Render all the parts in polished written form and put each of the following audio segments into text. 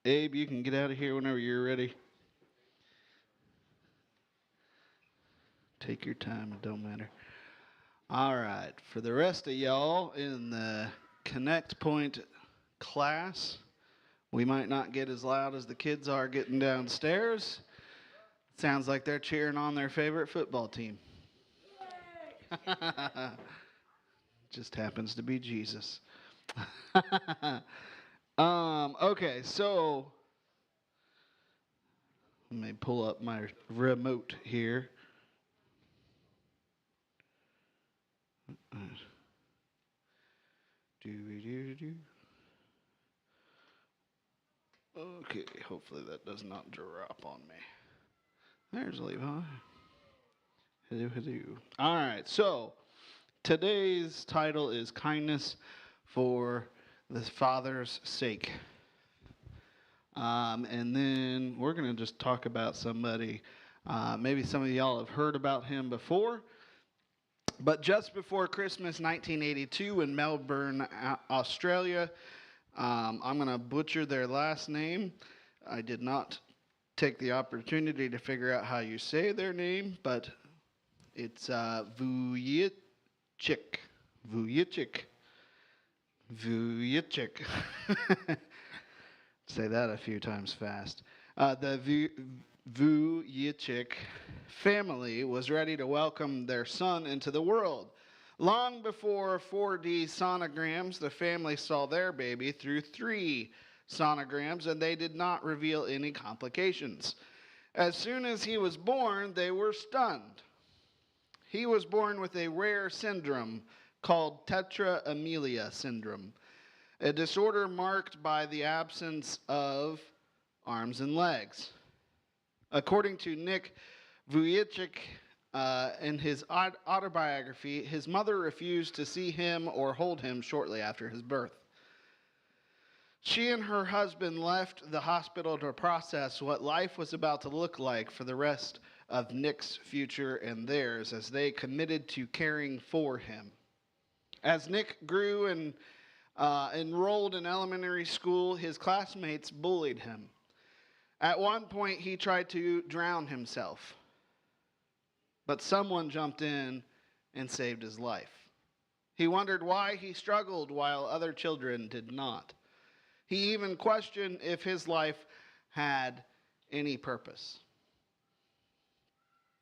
Abe, you can get out of here whenever you're ready. Take your time, it don't matter. All right, for the rest of y'all in the ConnectPoint class, we might not get as loud as the kids are getting downstairs. Sounds like they're cheering on their favorite football team. Just happens to be Jesus. Okay, so let me pull up my remote here. Do. Okay, hopefully that does not drop on me. There's Levi. Hello, hello. All right, so today's title is Kindness for the Father's Sake. And then we're going to just talk about somebody. Maybe some of y'all have heard about him before. But just before Christmas 1982 in Melbourne, Australia, I'm going to butcher their last name. I did not take the opportunity to figure out how you say their name, but it's Vujicic. Vujicic. Vujicic. Say that a few times fast. The Vujicic family was ready to welcome their son into the world. Long before 4D sonograms, the family saw their baby through 3 sonograms, and they did not reveal any complications. As soon as he was born, they were stunned. He was born with a rare syndrome called tetraamelia syndrome, a disorder marked by the absence of arms and legs. According to Nick Vujicic, in his autobiography, his mother refused to see him or hold him shortly after his birth. She and her husband left the hospital to process what life was about to look like for the rest of Nick's future and theirs as they committed to caring for him. As Nick grew and enrolled in elementary school, his classmates bullied him. At one point, he tried to drown himself, but someone jumped in and saved his life. He wondered why he struggled while other children did not. He even questioned if his life had any purpose.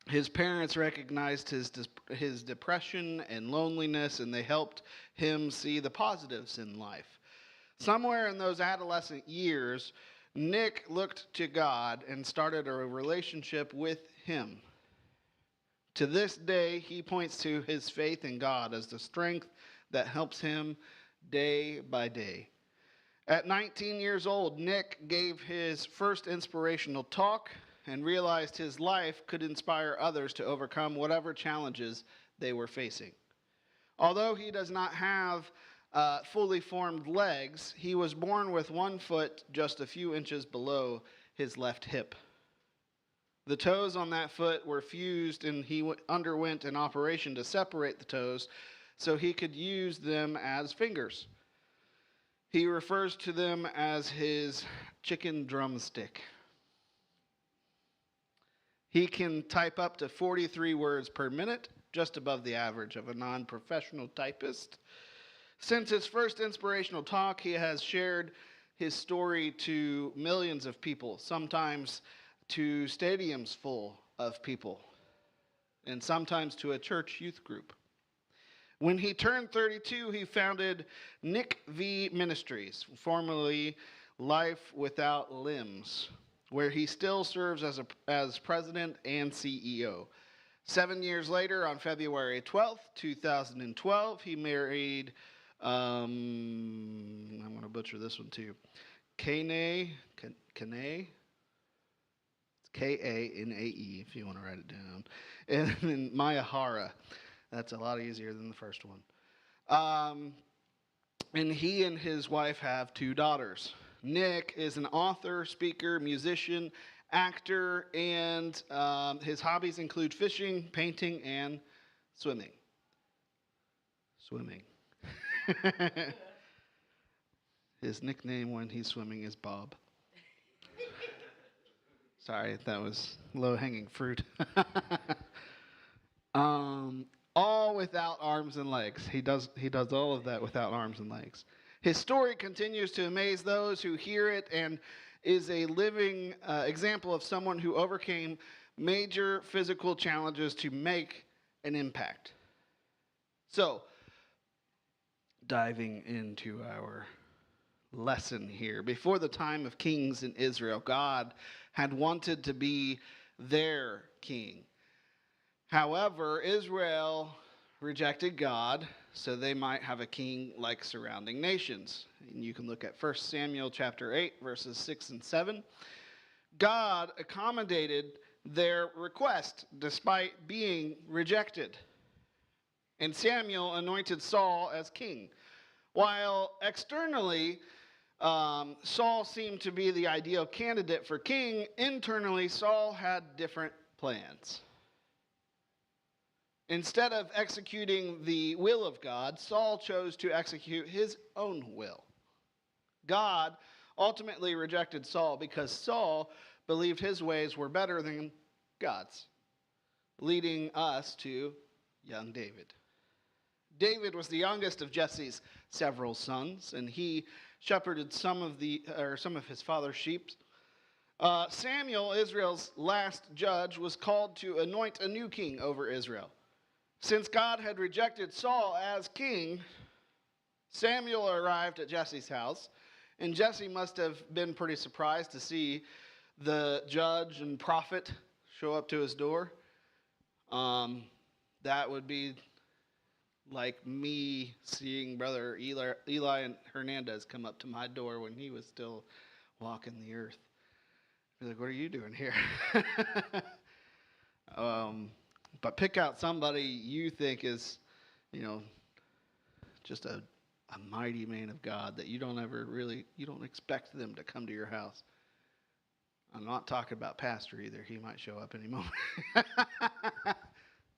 His parents recognized his depression and loneliness, and they helped him see the positives in life. Somewhere in those adolescent years, Nick looked to God and started a relationship with Him. To this day, he points to his faith in God as the strength that helps him day by day. At 19 years old, Nick gave his first inspirational talk and realized his life could inspire others to overcome whatever challenges they were facing. Although he does not have fully formed legs, he was born with one foot just a few inches below his left hip. The toes on that foot were fused, and he underwent an operation to separate the toes so he could use them as fingers. He refers to them as his chicken drumstick. He can type up to 43 words per minute, just above the average of a non-professional typist. Since his first inspirational talk, he has shared his story to millions of people, sometimes to stadiums full of people, and sometimes to a church youth group. When he turned 32, he founded Nick V Ministries, formerly Life Without Limbs, where he still serves as president and CEO. 7 years later, on February 12th, 2012, he married, I'm going to butcher this one too, Kanae, it's Kanae, if you want to write it down, and then Maya Hara. That's a lot easier than the first one. And he and his wife have 2 daughters. Nick is an author, speaker, musician, actor, and his hobbies include fishing, painting, and swimming. Swimming. His nickname when he's swimming is Bob. Sorry, that was low-hanging fruit. um, all without arms and legs. He does all of that without arms and legs. His story continues to amaze those who hear it and is a living example of someone who overcame major physical challenges to make an impact. So, diving into our lesson here. Before the time of kings in Israel, God had wanted to be their king. However, Israel rejected God so they might have a king like surrounding nations. And you can look at 1 Samuel chapter 8 verses 6 and 7. God accommodated their request despite being rejected. And Samuel anointed Saul as king. While externally, Saul seemed to be the ideal candidate for king, internally, Saul had different plans. Instead of executing the will of God, Saul chose to execute his own will. God ultimately rejected Saul because Saul believed his ways were better than God's, leading us to young David. David was the youngest of Jesse's several sons, and he shepherded some of his father's sheep. Samuel, Israel's last judge, was called to anoint a new king over Israel. Since God had rejected Saul as king, Samuel arrived at Jesse's house, and Jesse must have been pretty surprised to see the judge and prophet show up to his door. That would be like me seeing Brother Eli and Hernandez come up to my door when he was still walking the earth. I'd be like, what are you doing here? But pick out somebody you think is, just a mighty man of God that you don't expect them to come to your house. I'm not talking about Pastor either. He might show up any moment.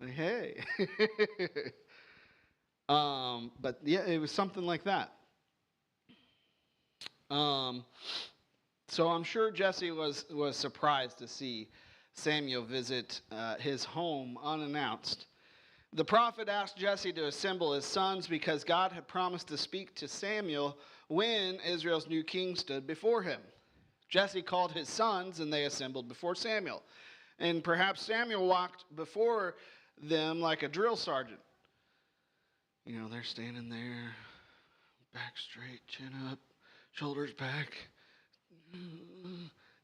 Like, hey. But yeah, it was something like that. So I'm sure Jesse was surprised to see Samuel visit his home unannounced. The prophet asked Jesse to assemble his sons because God had promised to speak to Samuel when Israel's new king stood before him. Jesse called his sons, and they assembled before Samuel. And perhaps Samuel walked before them like a drill sergeant. They're standing there, back straight, chin up, shoulders back,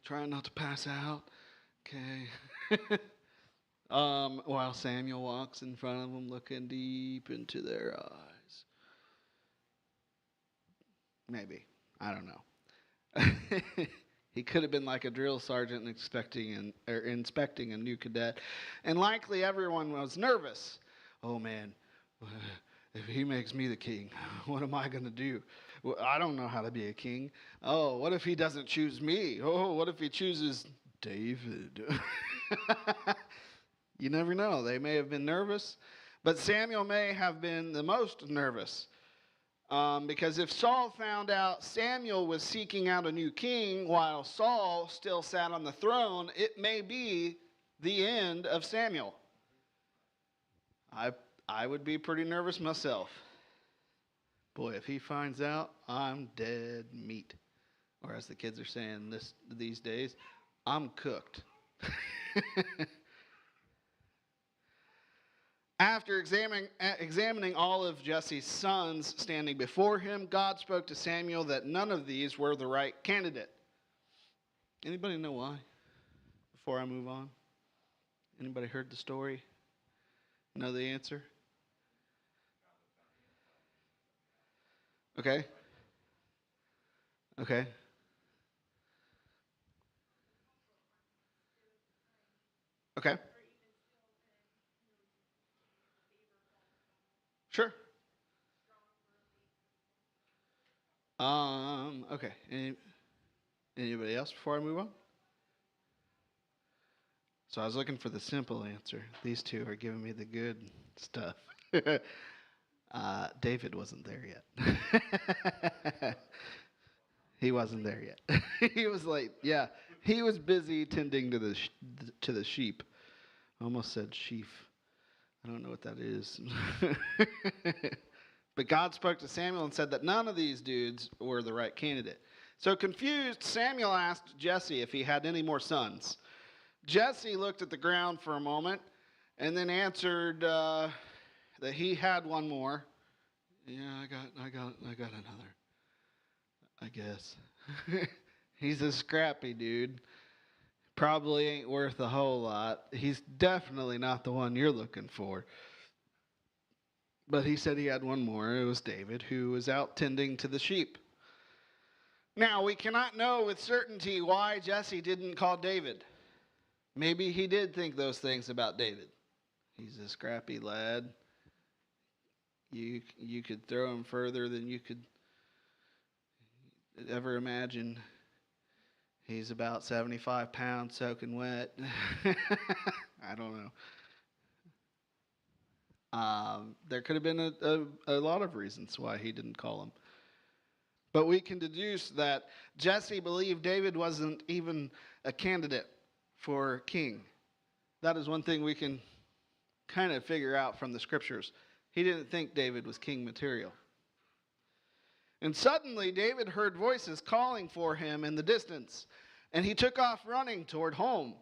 trying not to pass out. Okay. While Samuel walks in front of them, looking deep into their eyes. Maybe. I don't know. He could have been like a drill sergeant inspecting a new cadet. And likely everyone was nervous. Oh, man. If he makes me the king, what am I going to do? Well, I don't know how to be a king. Oh, what if he doesn't choose me? Oh, what if he chooses David? You never know. They may have been nervous, but Samuel may have been the most nervous. Because if Saul found out Samuel was seeking out a new king while Saul still sat on the throne, it may be the end of Samuel. I would be pretty nervous myself. Boy, if he finds out, I'm dead meat. Or as the kids are saying these days, I'm cooked. After examining all of Jesse's sons standing before him, God spoke to Samuel that none of these were the right candidate. Anybody know why? Before I move on? Anybody heard the story? Know the answer? Okay. Okay. Okay. Sure. Okay. Anybody else before I move on? So I was looking for the simple answer. These two are giving me the good stuff. David wasn't there yet. He wasn't there yet. He was late. Yeah, he was busy tending to the sheep. I almost said sheaf. I don't know what that is. But God spoke to Samuel and said that none of these dudes were the right candidate. So confused, Samuel asked Jesse if he had any more sons. Jesse looked at the ground for a moment and then answered that he had one more. Yeah, I got another. I guess. He's a scrappy dude. Probably ain't worth a whole lot. He's definitely not the one you're looking for. But he said he had one more. It was David, who was out tending to the sheep. Now, we cannot know with certainty why Jesse didn't call David. Maybe he did think those things about David. He's a scrappy lad. You could throw him further than you could ever imagine. He's about 75 pounds soaking wet. I don't know. There could have been a lot of reasons why he didn't call him. But we can deduce that Jesse believed David wasn't even a candidate for king. That is one thing we can kind of figure out from the scriptures. He didn't think David was king material. And suddenly David heard voices calling for him in the distance, and he took off running toward home.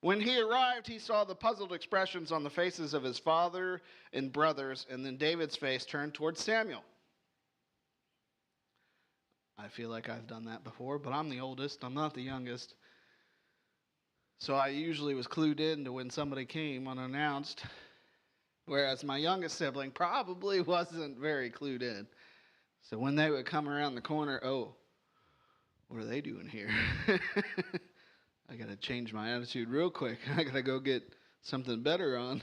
When he arrived, he saw the puzzled expressions on the faces of his father and brothers, and then David's face turned toward Samuel. I feel like I've done that before, but I'm the oldest. I'm not the youngest. So I usually was clued in to when somebody came unannounced, whereas my youngest sibling probably wasn't very clued in. So when they would come around the corner, oh, what are they doing here? I got to change my attitude real quick. I got to go get something better on.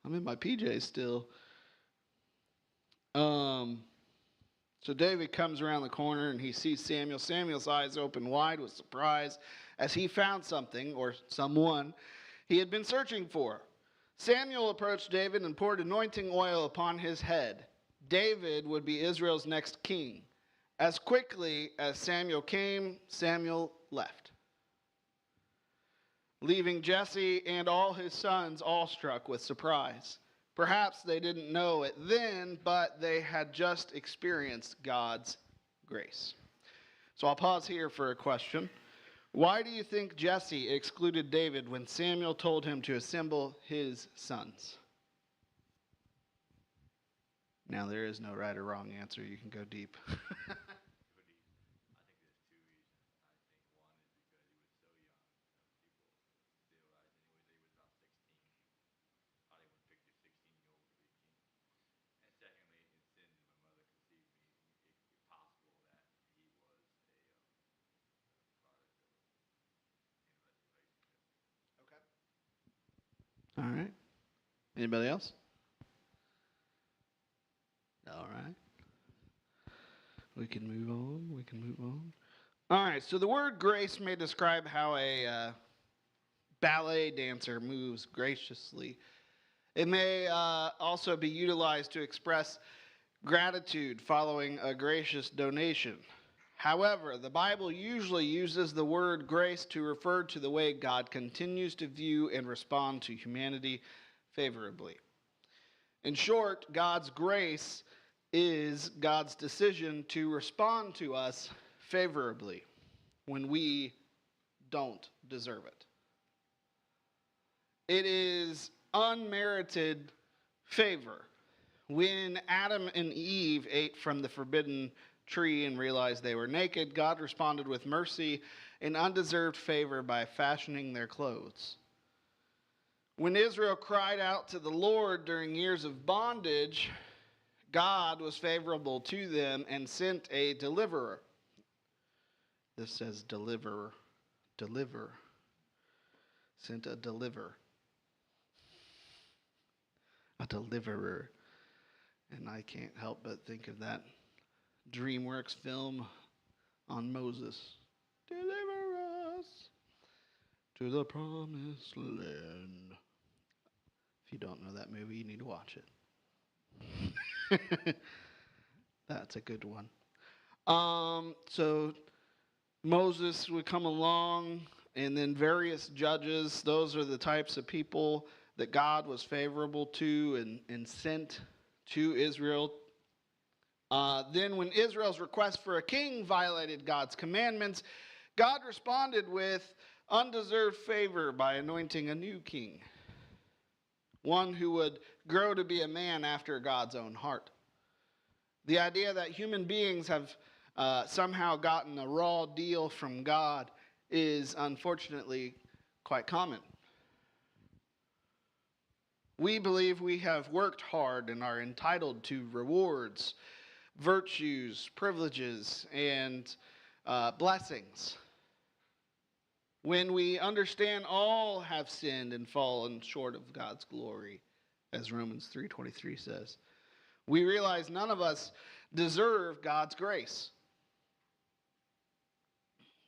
I'm in my PJs still. So David comes around the corner and he sees Samuel. Samuel's eyes open wide with surprise as he found something or someone he had been searching for. Samuel approached David and poured anointing oil upon his head. David would be Israel's next king. As quickly as Samuel came, Samuel left, leaving Jesse and all his sons awestruck with surprise. Perhaps they didn't know it then, but they had just experienced God's grace. So I'll pause here for a question. Why do you think Jesse excluded David when Samuel told him to assemble his sons? Now, there is no right or wrong answer. You can go deep. All right. Anybody else? All right. We can move on. All right. So the word grace may describe how a ballet dancer moves graciously. It may also be utilized to express gratitude following a gracious donation. However, the Bible usually uses the word grace to refer to the way God continues to view and respond to humanity favorably. In short, God's grace is God's decision to respond to us favorably when we don't deserve it. It is unmerited favor. When Adam and Eve ate from the forbidden tree and realized they were naked, God responded with mercy and undeserved favor by fashioning their clothes. When Israel cried out to the Lord during years of bondage, God was favorable to them and sent a deliverer. This says deliverer. Deliver. Sent a deliverer. A deliverer. And I can't help but think of that DreamWorks film on Moses. Deliver us to the promised land. If you don't know that movie, you need to watch it. That's a good one. So Moses would come along, and then various judges. Those are the types of people that God was favorable to and sent to Israel. Then, when Israel's request for a king violated God's commandments, God responded with undeserved favor by anointing a new king, one who would grow to be a man after God's own heart. The idea that human beings have somehow gotten a raw deal from God is unfortunately quite common. We believe we have worked hard and are entitled to rewards, virtues, privileges, and blessings. When we understand all have sinned and fallen short of God's glory, as Romans 3:23 says, we realize none of us deserve God's grace.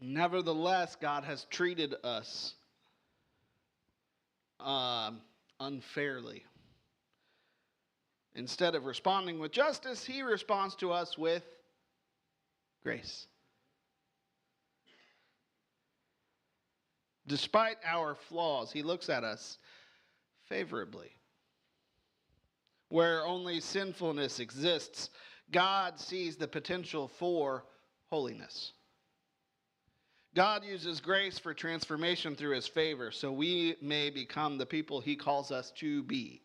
Nevertheless, God has treated us unfairly. Instead of responding with justice, he responds to us with grace. Despite our flaws, he looks at us favorably. Where only sinfulness exists, God sees the potential for holiness. God uses grace for transformation through his favor, so we may become the people he calls us to be.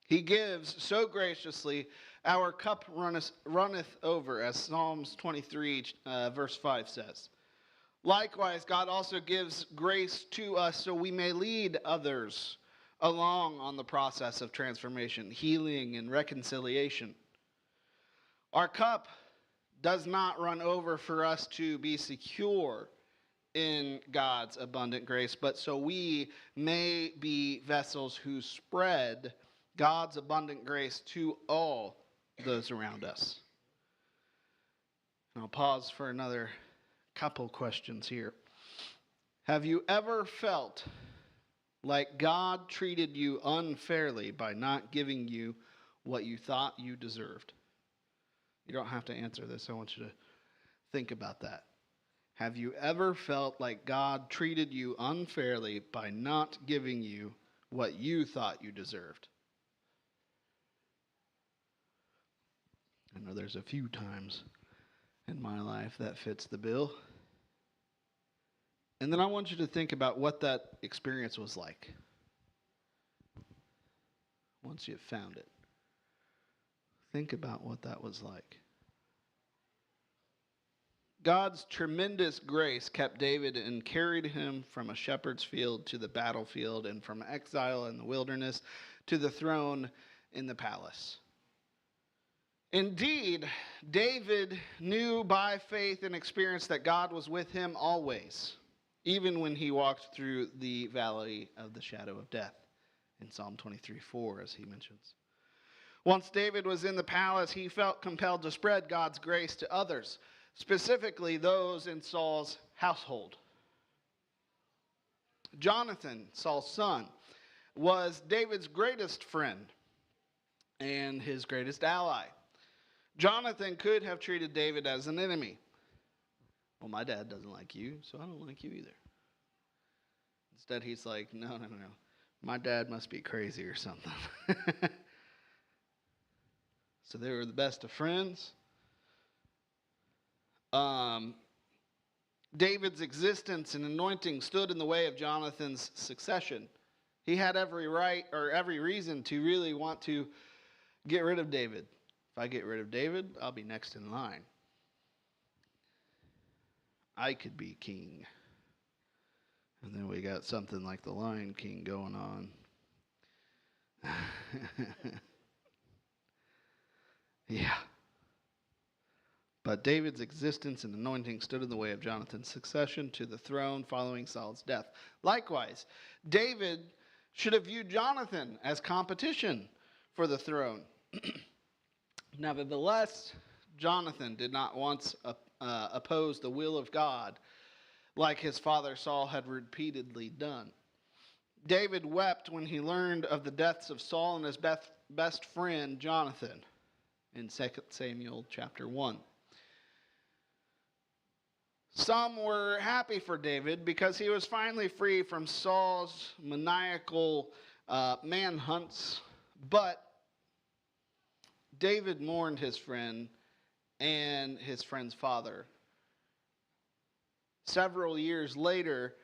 He gives so graciously, our cup runneth over, as Psalms 23, verse 5 says. Likewise, God also gives grace to us so we may lead others along on the process of transformation, healing, and reconciliation. Our cup does not run over for us to be secure in God's abundant grace, but so we may be vessels who spread God's abundant grace to all those around us. And I'll pause for another couple questions here. Have you ever felt like God treated you unfairly by not giving you what you thought you deserved? You don't have to answer this. I want you to think about that. Have you ever felt like God treated you unfairly by not giving you what you thought you deserved? I know there's a few times in my life that fits the bill. And then I want you to think about what that experience was like once you've found it. Think about what that was like. God's tremendous grace kept David and carried him from a shepherd's field to the battlefield, and from exile in the wilderness to the throne in the palace. Indeed, David knew by faith and experience that God was with him always, even when he walked through the valley of the shadow of death, in Psalm 23:4, as he mentions. Once David was in the palace, he felt compelled to spread God's grace to others, specifically those in Saul's household. Jonathan, Saul's son, was David's greatest friend and his greatest ally. Jonathan could have treated David as an enemy. Well, my dad doesn't like you, so I don't like you either. Instead, he's like, no. My dad must be crazy or something. So they were the best of friends. David's existence and anointing stood in the way of Jonathan's succession. He had every right or every reason to really want to get rid of David. If I get rid of David, I'll be next in line. I could be king. And then we got something like the Lion King going on. Yeah. But David's existence and anointing stood in the way of Jonathan's succession to the throne following Saul's death. Likewise, David should have viewed Jonathan as competition for the throne. Nevertheless, Jonathan did not once oppose the will of God like his father Saul had repeatedly done. David wept when he learned of the deaths of Saul and his best friend Jonathan in 2 Samuel chapter 1. Some were happy for David because he was finally free from Saul's maniacal manhunts, but David mourned his friend and his friend's father. Several years later,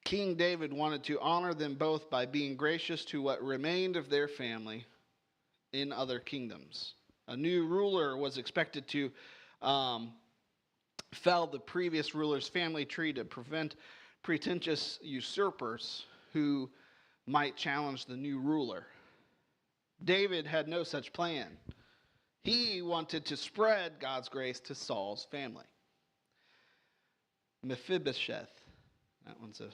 King David wanted to honor them both by being gracious to what remained of their family in other kingdoms. A new ruler was expected to fell the previous ruler's family tree to prevent pretentious usurpers who might challenge the new ruler. David had no such plan. He wanted to spread God's grace to Saul's family. Mephibosheth, that one's a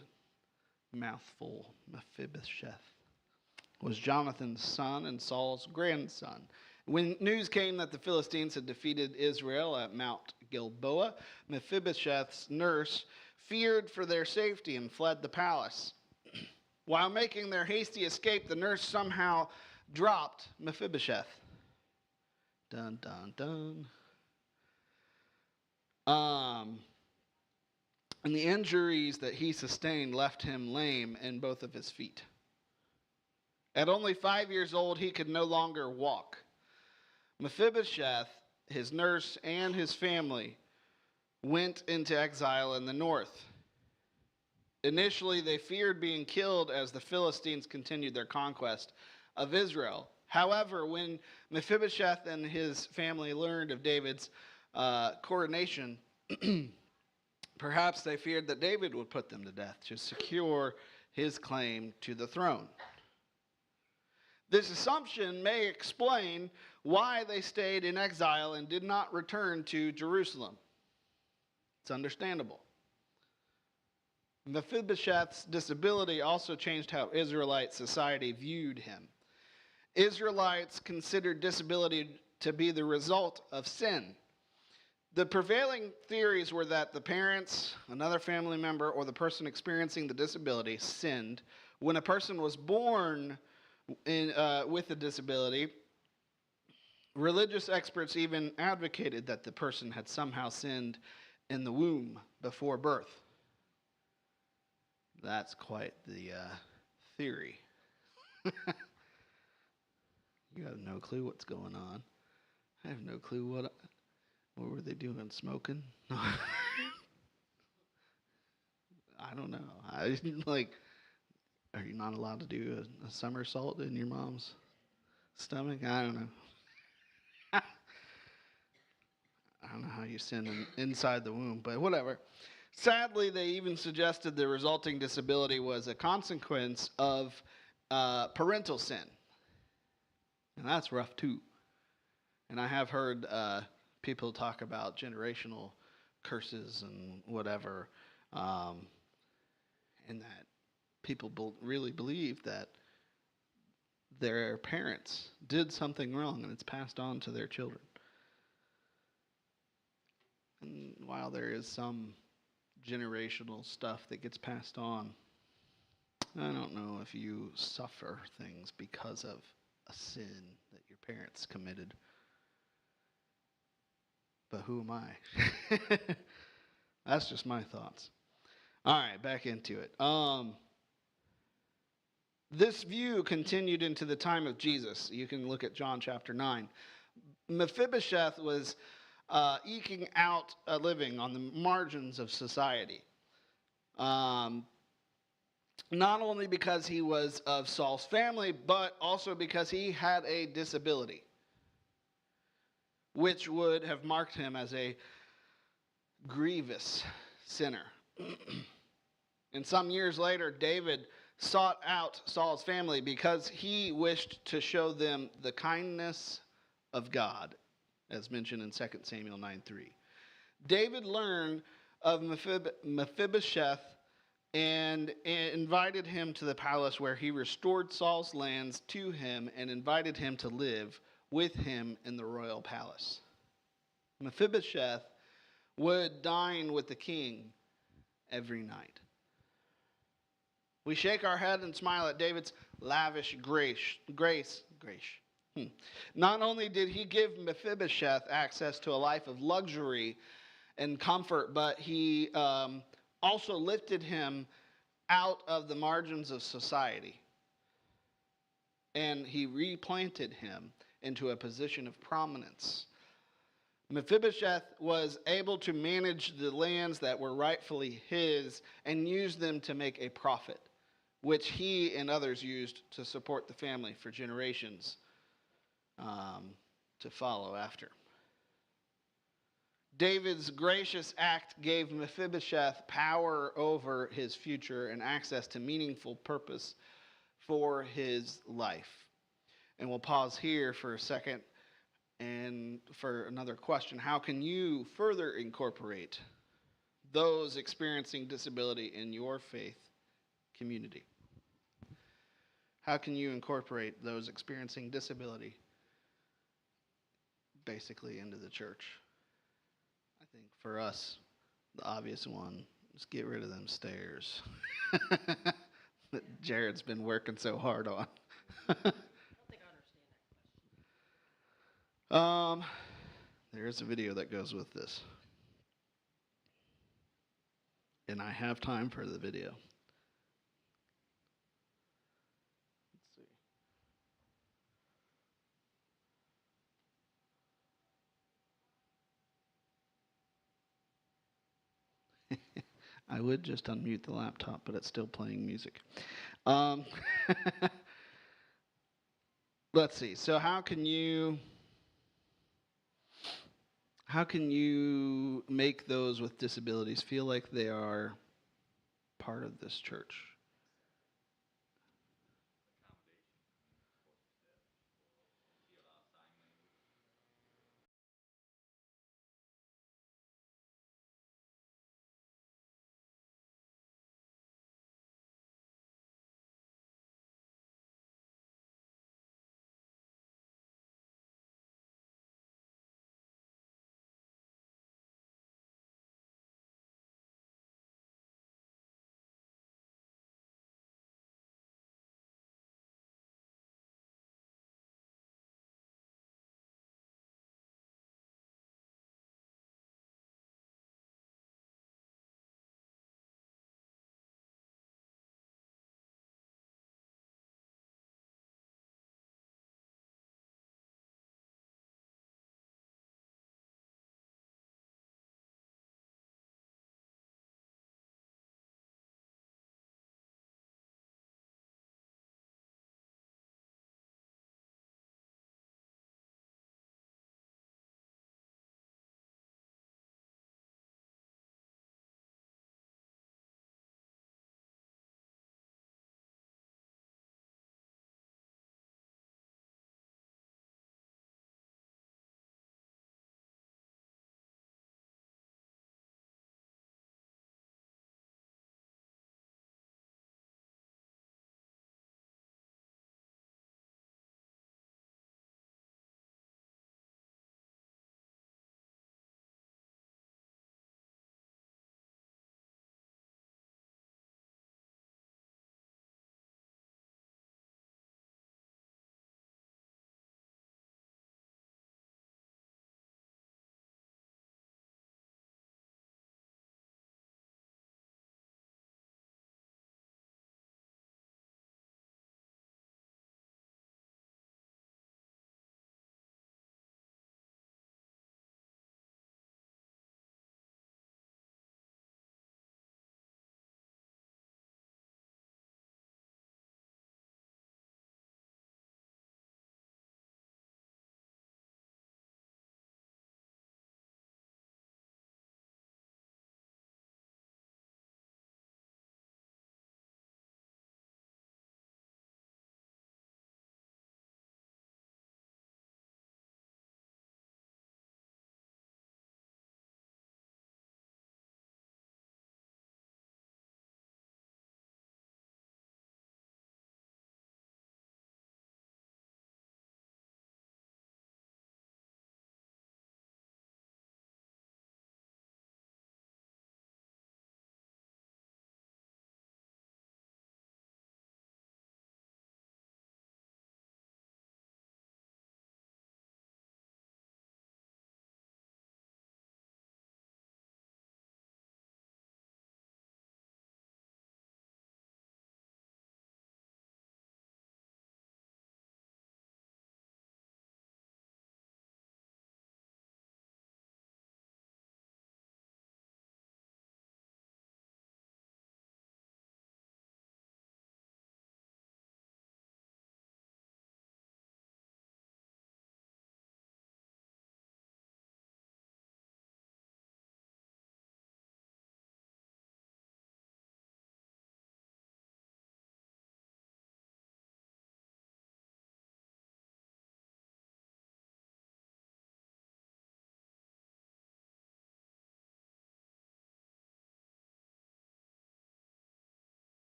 mouthful, Mephibosheth, was Jonathan's son and Saul's grandson. When news came that the Philistines had defeated Israel at Mount Gilboa, Mephibosheth's nurse feared for their safety and fled the palace. While making their hasty escape, the nurse somehow dropped Mephibosheth. Dun, dun, dun. And the injuries that he sustained left him lame in both of his feet. At only 5 years old, he could no longer walk. Mephibosheth, his nurse, and his family went into exile in the north. Initially, they feared being killed as the Philistines continued their conquest of Israel. However, when Mephibosheth and his family learned of David's coronation, perhaps they feared that David would put them to death to secure his claim to the throne. This assumption may explain why they stayed in exile and did not return to Jerusalem. It's understandable. Mephibosheth's disability also changed how Israelite society viewed him. Israelites considered disability to be the result of sin. The prevailing theories were that the parents, another family member, or the person experiencing the disability sinned. When a person was born with a disability, religious experts even advocated that the person had somehow sinned in the womb before birth. That's quite the theory. You have no clue what's going on. I have no clue what were they doing, smoking? I don't know. Are you not allowed to do a somersault in your mom's stomach? I don't know. I don't know how you sin inside the womb, but whatever. Sadly, they even suggested the resulting disability was a consequence of parental sin. And that's rough too. And I have heard people talk about generational curses and whatever, and that people really believe that their parents did something wrong and it's passed on to their children. And while there is some generational stuff that gets passed on, I don't know if you suffer things because of a sin that your parents committed. But who am I? That's just my thoughts. All right, back into it. This view continued into the time of Jesus. You can look at John chapter 9. Mephibosheth was eking out a living on the margins of society. Not only because he was of Saul's family, but also because he had a disability, which would have marked him as a grievous sinner. And some years later, David sought out Saul's family because he wished to show them the kindness of God, as mentioned in 2 Samuel 9:3. David learned of Mephibosheth and invited him to the palace, where he restored Saul's lands to him and invited him to live with him in the royal palace. Mephibosheth would dine with the king every night. We shake our head and smile at David's lavish grace. Not only did he give Mephibosheth access to a life of luxury and comfort, but he also lifted him out of the margins of society. And he replanted him into a position of prominence. Mephibosheth was able to manage the lands that were rightfully his and use them to make a profit, which he and others used to support the family for generations to follow after. David's gracious act gave Mephibosheth power over his future and access to meaningful purpose for his life. And we'll pause here for a second and for another question. How can you further incorporate those experiencing disability in your faith community? How can you incorporate those experiencing disability basically into the church? I think for us, the obvious one is get rid of them stairs that Jared's been working so hard on. I don't think I understand that question. There's a video that goes with this. And I have time for the video. Let's see. I would just unmute the laptop, but it's still playing music. Let's see. So how can you make those with disabilities feel like they are part of this church?